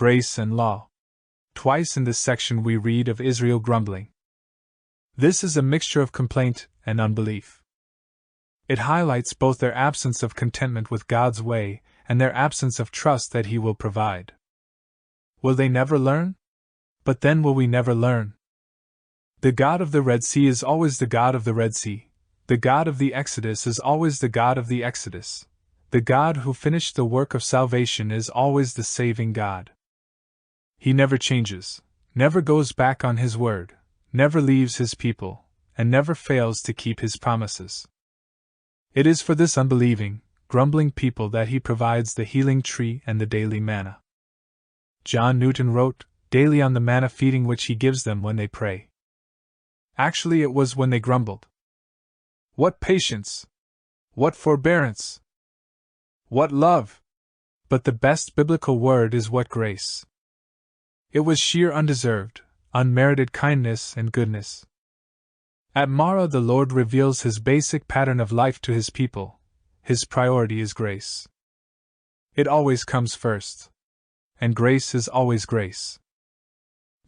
grace and law. Twice in this section we read of Israel grumbling. This is a mixture of complaint and unbelief. It highlights both their absence of contentment with God's way and their absence of trust that He will provide. Will they never learn? But then will we never learn? The God of the Red Sea is always the God of the Red Sea. The God of the Exodus is always the God of the Exodus. The God who finished the work of salvation is always the saving God. He never changes, never goes back on His word, never leaves His people, and never fails to keep His promises. It is for this unbelieving, grumbling people that He provides the healing tree and the daily manna. John Newton wrote, "Daily on the manna feeding which He gives them when they pray." Actually, it was when they grumbled. What patience! What forbearance! What love! But the best biblical word is what grace. It was sheer undeserved, unmerited kindness and goodness. At Marah, the Lord reveals His basic pattern of life to His people. His priority is grace. It always comes first. And grace is always grace.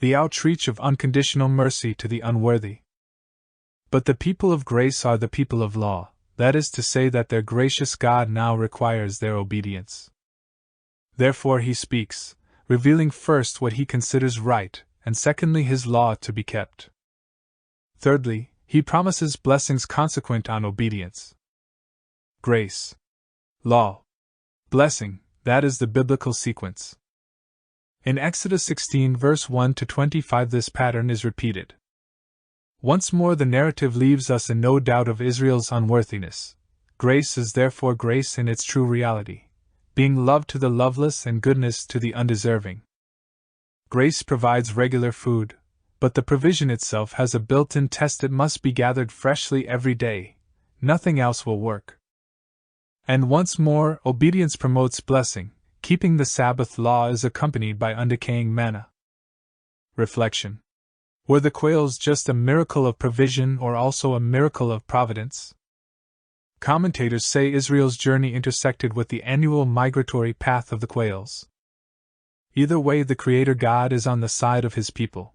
The outreach of unconditional mercy to the unworthy. But the people of grace are the people of law, that is to say that their gracious God now requires their obedience. Therefore He speaks, revealing first what He considers right, and secondly His law to be kept. Thirdly, He promises blessings consequent on obedience. Grace, law, blessing, that is the biblical sequence. In Exodus 16 verse 1 to 25 this pattern is repeated. Once more the narrative leaves us in no doubt of Israel's unworthiness. Grace is therefore grace in its true reality, being love to the loveless and goodness to the undeserving. Grace provides regular food, but the provision itself has a built-in test: it must be gathered freshly every day. Nothing else will work. And once more, obedience promotes blessing. Keeping the Sabbath law is accompanied by undecaying manna. Reflection. Were the quails just a miracle of provision or also a miracle of providence? Commentators say Israel's journey intersected with the annual migratory path of the quails. Either way, the Creator God is on the side of His people.